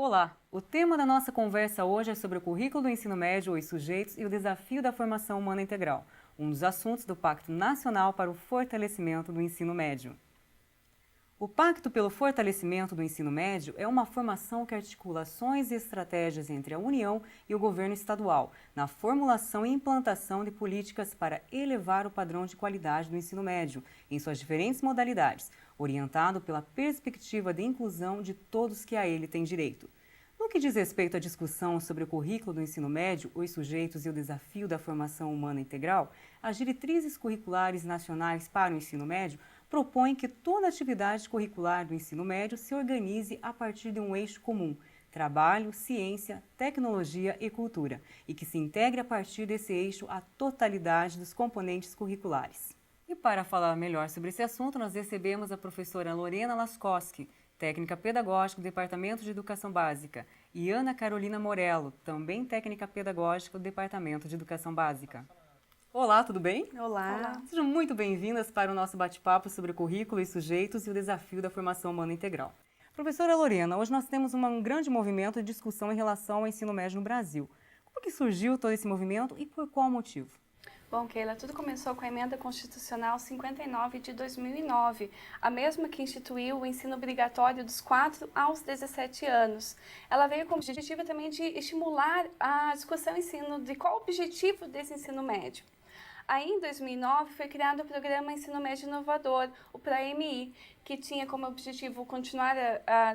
Olá! O tema da nossa conversa hoje é sobre o currículo do ensino médio, os sujeitos e o desafio da formação humana integral, um dos assuntos do Pacto Nacional para o Fortalecimento do Ensino Médio. O Pacto pelo Fortalecimento do Ensino Médio é uma formação que articula ações e estratégias entre a União e o governo estadual, na formulação e implantação de políticas para elevar o padrão de qualidade do ensino médio, em suas diferentes modalidades, orientado pela perspectiva de inclusão de todos que a ele têm direito. No que diz respeito à discussão sobre o currículo do ensino médio, os sujeitos e o desafio da formação humana integral, as diretrizes curriculares nacionais para o ensino médio propõem que toda atividade curricular do ensino médio se organize a partir de um eixo comum: trabalho, ciência, tecnologia e cultura, e que se integre a partir desse eixo a totalidade dos componentes curriculares. E para falar melhor sobre esse assunto, nós recebemos a professora Lorena Laskowski, técnica pedagógica do Departamento de Educação Básica, e Ana Carolina Morello, também técnica pedagógica do Departamento de Educação Básica. Olá, tudo bem? Olá. Sejam muito bem-vindas para o nosso bate-papo sobre o currículo e sujeitos e o desafio da formação humana integral. Professora Lorena, hoje nós temos um grande movimento de discussão em relação ao ensino médio no Brasil. Como que surgiu todo esse movimento e por qual motivo? Bom, Keila, tudo começou com a Emenda Constitucional 59 de 2009, a mesma que instituiu o ensino obrigatório dos 4 aos 17 anos. Ela veio com o objetivo também de estimular a discussão e ensino de qual o objetivo desse ensino médio. Aí, em 2009, foi criado o Programa Ensino Médio Inovador, o PROEMI, que tinha como objetivo continuar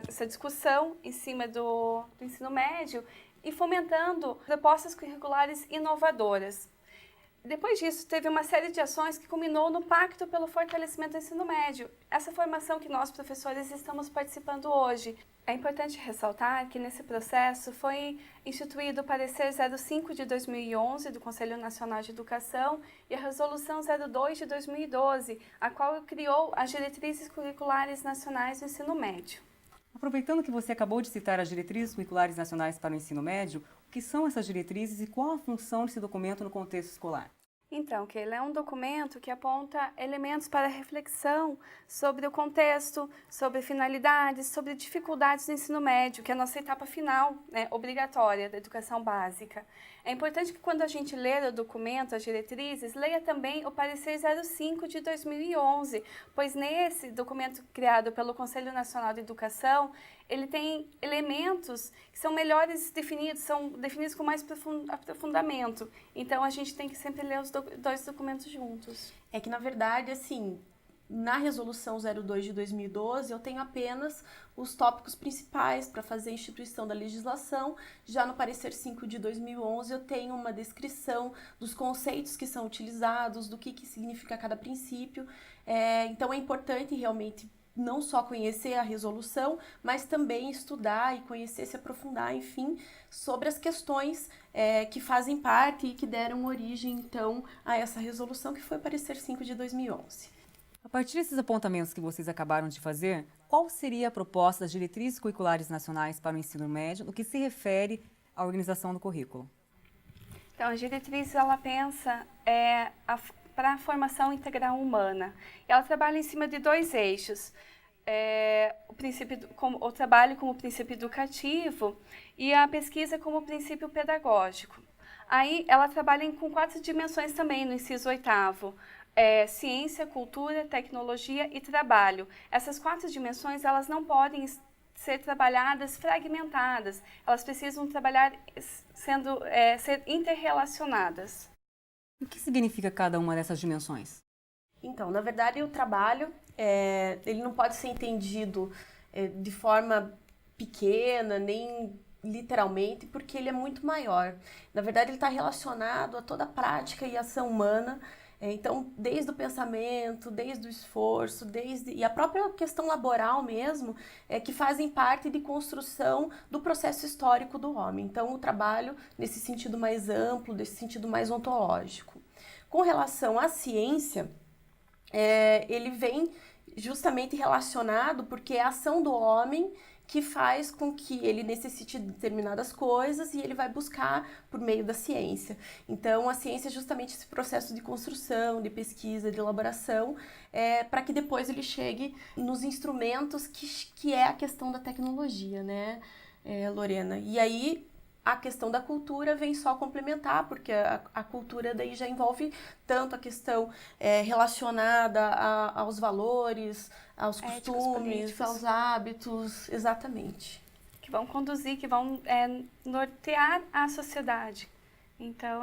essa discussão em cima do ensino médio e fomentando propostas curriculares inovadoras. Depois disso, teve uma série de ações que culminou no Pacto pelo Fortalecimento do Ensino Médio, essa formação que nós, professores, estamos participando hoje. É importante ressaltar que nesse processo foi instituído o Parecer 05 de 2011 do Conselho Nacional de Educação e a Resolução 02 de 2012, a qual criou as Diretrizes Curriculares Nacionais do Ensino Médio. Aproveitando que você acabou de citar as diretrizes curriculares nacionais para o ensino médio, o que são essas diretrizes e qual a função desse documento no contexto escolar? Então, Keila, é um documento que aponta elementos para reflexão sobre o contexto, sobre finalidades, sobre dificuldades do ensino médio, que é a nossa etapa final, obrigatória da educação básica. É importante que quando a gente ler o documento, as diretrizes, leia também o Parecer 05 de 2011, pois nesse documento criado pelo Conselho Nacional de Educação, ele tem elementos que são melhores definidos, são definidos com mais aprofundamento. Então, a gente tem que sempre ler os dois documentos juntos. É que, na verdade, assim, na Resolução 02 de 2012, eu tenho apenas os tópicos principais para fazer a instituição da legislação. Já no Parecer 5 de 2011, eu tenho uma descrição dos conceitos que são utilizados, do que significa cada princípio. Então, é importante realmente não só conhecer a resolução, mas também estudar e conhecer, se aprofundar, enfim, sobre as questões que fazem parte e que deram origem, então, a essa resolução, que foi o Parecer 5 de 2011. A partir desses apontamentos que vocês acabaram de fazer, qual seria a proposta das diretrizes curriculares nacionais para o ensino médio no que se refere à organização do currículo? Então, a diretriz, ela pensa para a formação integral humana. Ela trabalha em cima de dois eixos. O trabalho como princípio educativo e a pesquisa como princípio pedagógico. Aí, ela trabalha com 4 dimensões também no inciso 8º. Ciência, cultura, tecnologia e trabalho. Essas 4 dimensões, elas não podem ser trabalhadas fragmentadas, elas precisam trabalhar ser interrelacionadas. O que significa cada uma dessas dimensões? Então, na verdade, o trabalho, ele não pode ser entendido de forma pequena, nem literalmente, porque ele é muito maior. Na verdade, ele está relacionado a toda a prática e ação humana. Então, desde o pensamento, desde o esforço, e a própria questão laboral mesmo, que fazem parte de construção do processo histórico do homem. Então, o trabalho, nesse sentido mais amplo, nesse sentido mais ontológico. Com relação à ciência, ele vem justamente relacionado porque é a ação do homem que faz com que ele necessite de determinadas coisas e ele vai buscar por meio da ciência. Então, a ciência é justamente esse processo de construção, de pesquisa, de elaboração, para que depois ele chegue nos instrumentos que é a questão da tecnologia, né? Lorena. E aí a questão da cultura vem só complementar, porque a cultura daí já envolve tanto a questão relacionada aos valores, aos Éticos, costumes, políticos. aos hábitos, exatamente. Que vão conduzir, que vão nortear a sociedade. Então,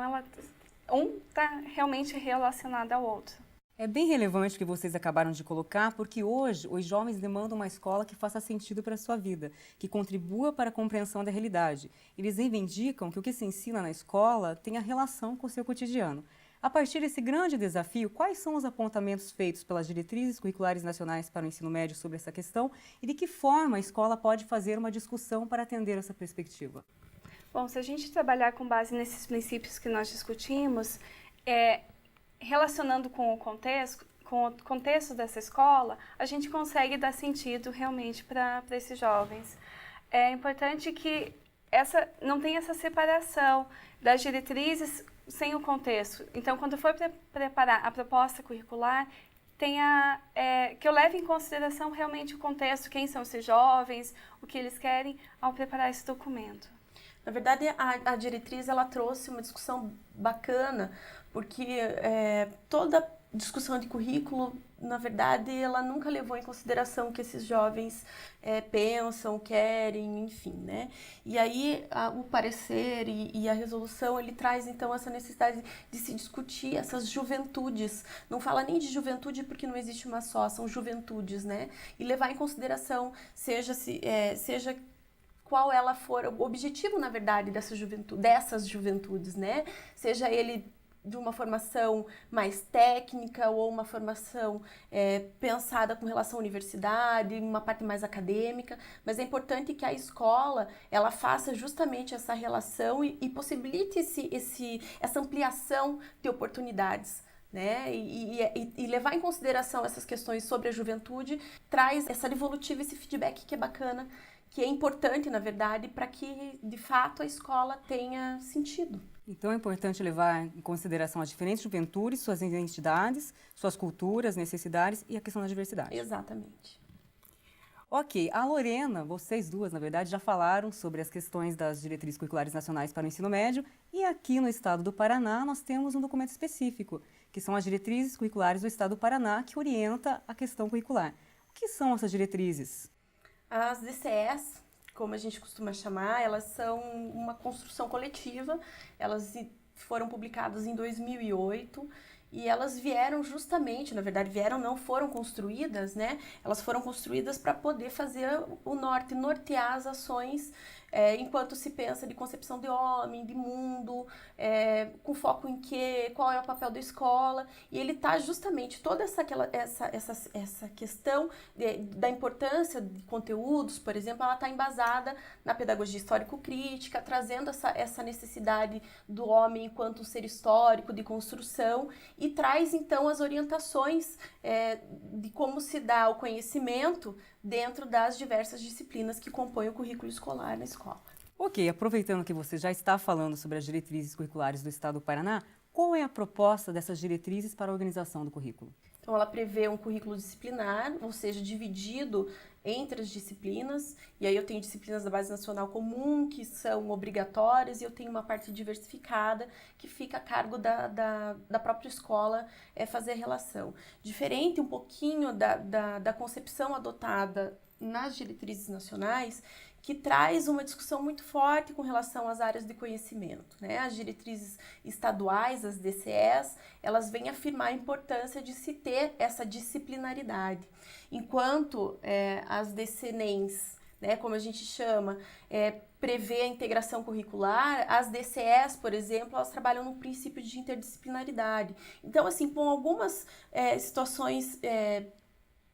um está realmente relacionado ao outro. É bem relevante o que vocês acabaram de colocar, porque hoje os jovens demandam uma escola que faça sentido para a sua vida, que contribua para a compreensão da realidade. Eles reivindicam que o que se ensina na escola tenha relação com o seu cotidiano. A partir desse grande desafio, quais são os apontamentos feitos pelas diretrizes curriculares nacionais para o ensino médio sobre essa questão e de que forma a escola pode fazer uma discussão para atender essa perspectiva? Bom, se a gente trabalhar com base nesses princípios que nós discutimos, relacionando com o contexto dessa escola, a gente consegue dar sentido realmente para esses jovens. É importante que não tenha essa separação das diretrizes sem o contexto. Então, quando for preparar a proposta curricular, que eu leve em consideração realmente o contexto, quem são esses jovens, o que eles querem ao preparar esse documento. Na verdade, a diretriz ela trouxe uma discussão bacana, porque toda discussão de currículo, na verdade, ela nunca levou em consideração o que esses jovens pensam, querem, enfim, né? E aí, o parecer e a resolução, ele traz, então, essa necessidade de se discutir essas juventudes. Não fala nem de juventude porque não existe uma só, são juventudes, né? E levar em consideração, seja qual ela for, o objetivo, na verdade, dessas juventudes, né? Seja ele de uma formação mais técnica ou uma formação pensada com relação à universidade, uma parte mais acadêmica, mas é importante que a escola ela faça justamente essa relação e possibilite essa ampliação de oportunidades. Né? E levar em consideração essas questões sobre a juventude traz essa devolutiva, esse feedback que é bacana, que é importante, na verdade, para que, de fato, a escola tenha sentido. Então é importante levar em consideração as diferentes juventudes, suas identidades, suas culturas, necessidades e a questão da diversidade. Exatamente. Ok, a Lorena, vocês duas, na verdade, já falaram sobre as questões das diretrizes curriculares nacionais para o ensino médio e aqui no estado do Paraná nós temos um documento específico, que são as diretrizes curriculares do estado do Paraná, que orienta a questão curricular. O que são essas diretrizes? As DCEs, como a gente costuma chamar, elas são uma construção coletiva, elas foram publicadas em 2008 e elas vieram justamente, na verdade não foram construídas, né? Elas foram construídas para poder fazer nortear as ações enquanto se pensa de concepção de homem, de mundo, com foco em qual é o papel da escola, e ele está justamente toda essa questão da importância de conteúdos, por exemplo, ela está embasada na pedagogia histórico-crítica, trazendo essa necessidade do homem enquanto ser histórico, de construção, e traz então as orientações de como se dá o conhecimento dentro das diversas disciplinas que compõem o currículo escolar na escola. Ok, aproveitando que você já está falando sobre as diretrizes curriculares do estado do Paraná, qual é a proposta dessas diretrizes para a organização do currículo? Então, ela prevê um currículo disciplinar, ou seja, dividido entre as disciplinas, e aí eu tenho disciplinas da Base Nacional Comum, que são obrigatórias, e eu tenho uma parte diversificada, que fica a cargo da própria escola fazer a relação. Diferente um pouquinho da concepção adotada nas diretrizes nacionais, que traz uma discussão muito forte com relação às áreas de conhecimento, né? As diretrizes estaduais, as DCEs, elas vêm afirmar a importância de se ter essa disciplinaridade, enquanto as DCNEMs, né, como a gente chama, prevê a integração curricular, as DCEs, por exemplo, elas trabalham no princípio de interdisciplinaridade. Então, assim, com algumas situações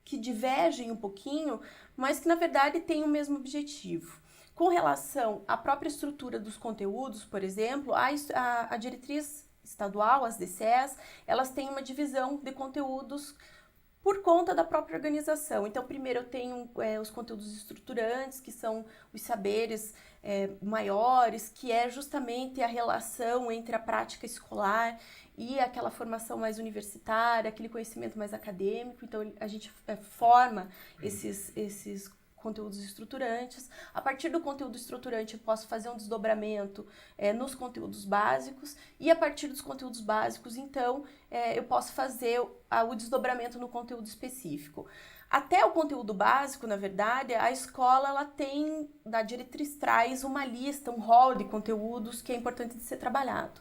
que divergem um pouquinho, mas que na verdade têm o mesmo objetivo. Com relação à própria estrutura dos conteúdos, por exemplo, a diretriz estadual, as DCEs, elas têm uma divisão de conteúdos por conta da própria organização. Então, primeiro eu tenho os conteúdos estruturantes, que são os saberes maiores, que é justamente a relação entre a prática escolar e aquela formação mais universitária, aquele conhecimento mais acadêmico. Então, a gente forma esses conteúdos estruturantes. A partir do conteúdo estruturante, eu posso fazer um desdobramento nos conteúdos básicos, e a partir dos conteúdos básicos, então, eu posso fazer o desdobramento no conteúdo específico. Até o conteúdo básico, na verdade, a escola ela tem, da diretriz traz uma lista, um rol de conteúdos que é importante de ser trabalhado.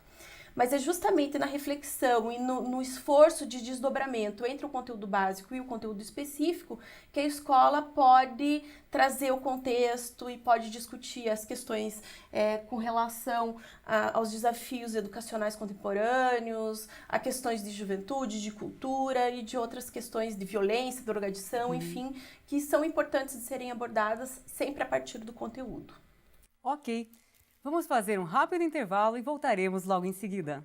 Mas é justamente na reflexão e no esforço de desdobramento entre o conteúdo básico e o conteúdo específico que a escola pode trazer o contexto e pode discutir as questões com relação aos desafios educacionais contemporâneos, a questões de juventude, de cultura e de outras questões de violência, drogadição, enfim, que são importantes de serem abordadas sempre a partir do conteúdo. Ok. Vamos fazer um rápido intervalo e voltaremos logo em seguida.